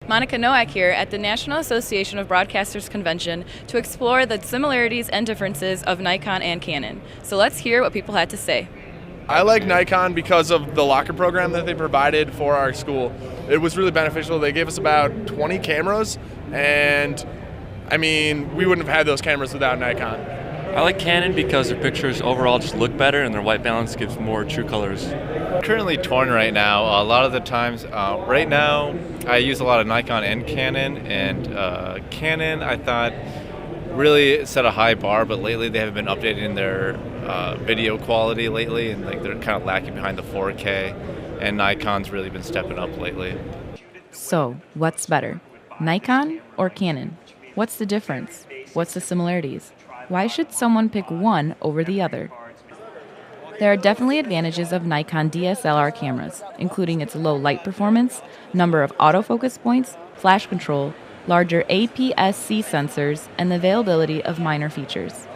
Monica Nowak here at the National Association of Broadcasters Convention to explore the similarities and differences of Nikon and Canon. So let's hear what people had to say. I like Nikon because of the locker program that they provided for our school. It was really beneficial. They gave us about 20 cameras, and we wouldn't have had those cameras without Nikon. I like Canon because their pictures overall just look better and their white balance gives more true colors. Currently torn right now. A lot of the times, right now, I use a lot of Nikon and Cannon, and Canon I thought really set a high bar, but lately they haven't been updating their video quality lately, and they're kind of lacking behind the 4K, and Nikon's really been stepping up lately. So, what's better, Nikon or Canon? What's the difference? What's the similarities? Why should someone pick one over the other? There are definitely advantages of Nikon DSLR cameras, including its low light performance, number of autofocus points, flash control, larger APS-C sensors, and the availability of minor features.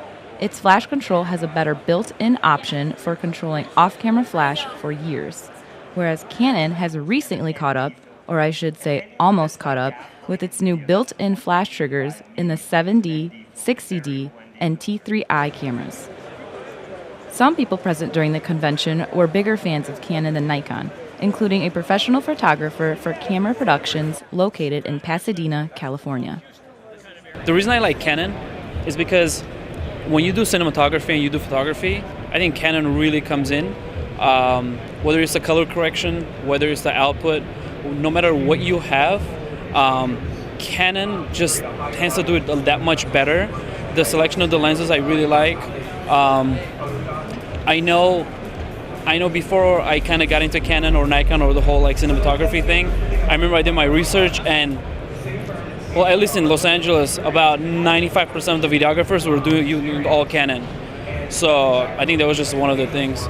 Its flash control has a better built-in option for controlling off-camera flash for years, whereas Canon has recently caught up, or I should say almost caught up, with its new built-in flash triggers in the 7D, 60D, and T3i cameras. Some people present during the convention were bigger fans of Canon than Nikon, including a professional photographer for camera productions located in Pasadena, California. The reason I like Canon is because when you do cinematography and you do photography, I think Canon really comes in. Whether it's the color correction, whether it's the output, no matter what you have, Canon just tends to do it that much better. The selection of the lenses I really like. I know before I kind of got into Canon or Nikon or the whole cinematography thing, I remember I did my research, and well, at least in Los Angeles, about 95% of the videographers were doing all Canon. So I think that was just one of the things.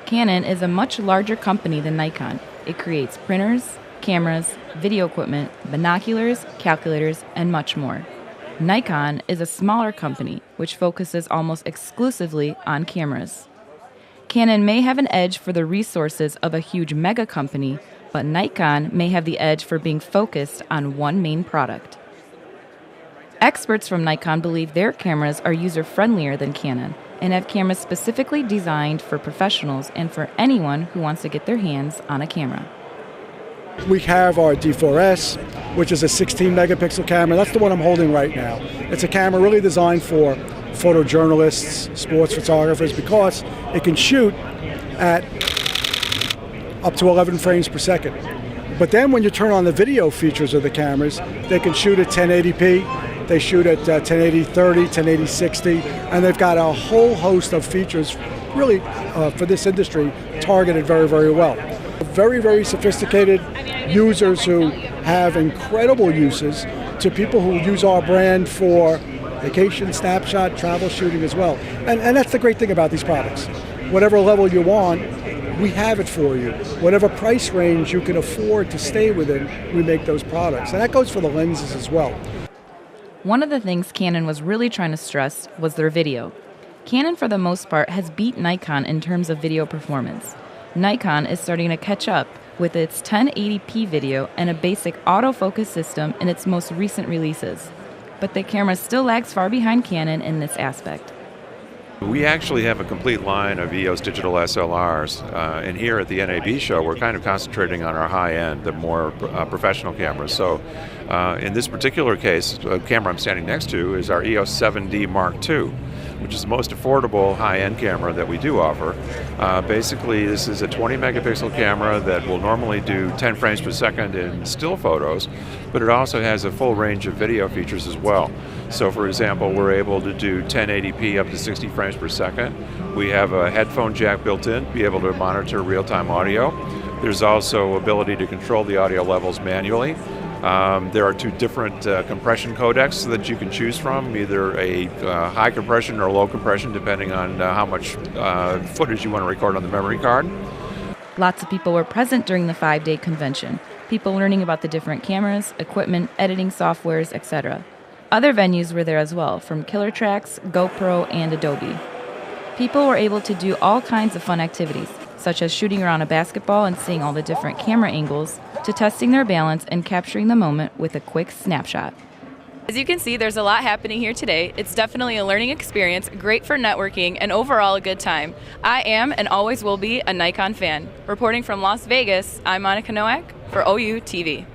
Canon is a much larger company than Nikon. It creates printers, cameras, video equipment, binoculars, calculators, and much more. Nikon is a smaller company which focuses almost exclusively on cameras. Canon may have an edge for the resources of a huge mega company, but Nikon may have the edge for being focused on one main product. Experts from Nikon believe their cameras are user-friendlier than Canon and have cameras specifically designed for professionals and for anyone who wants to get their hands on a camera. We have our D4S, which is a 16 megapixel camera. That's the one I'm holding right now. It's a camera really designed for photojournalists, sports photographers, because it can shoot at up to 11 frames per second. But then when you turn on the video features of the cameras, they can shoot at 1080p, they shoot at 1080-30, 1080-60, and they've got a whole host of features really for this industry targeted very, very well. Very, very sophisticated users who have incredible uses to people who use our brand for vacation, snapshot, travel shooting as well. And that's the great thing about these products. Whatever level you want, we have it for you. Whatever price range you can afford to stay within, we make those products. And that goes for the lenses as well. One of the things Canon was really trying to stress was their video. Canon, for the most part, has beat Nikon in terms of video performance. Nikon is starting to catch up with its 1080p video and a basic autofocus system in its most recent releases. But the camera still lags far behind Canon in this aspect. We actually have a complete line of EOS digital SLRs, and here at the NAB show we're kind of concentrating on our high-end, the more professional cameras. So in this particular case, the camera I'm standing next to is our EOS 7D Mark II, which is the most affordable high-end camera that we do offer. Basically, this is a 20 megapixel camera that will normally do 10 frames per second in still photos, but it also has a full range of video features as well. So for example, we're able to do 1080p up to 60 frames per second. We have a headphone jack built in, be able to monitor real-time audio. There's also ability to control the audio levels manually. There are two different compression codecs that you can choose from, either a high compression or low compression, depending on how much footage you want to record on the memory card. Lots of people were present during the 5-day convention, people learning about the different cameras, equipment, editing softwares, etc. Other venues were there as well, from Killer Tracks, GoPro, and Adobe. People were able to do all kinds of fun activities, such as shooting around a basketball and seeing all the different camera angles, to testing their balance and capturing the moment with a quick snapshot. As you can see, there's a lot happening here today. It's definitely a learning experience, great for networking, and overall a good time. I am and always will be a Nikon fan. Reporting from Las Vegas, I'm Monica Nowak for OU TV.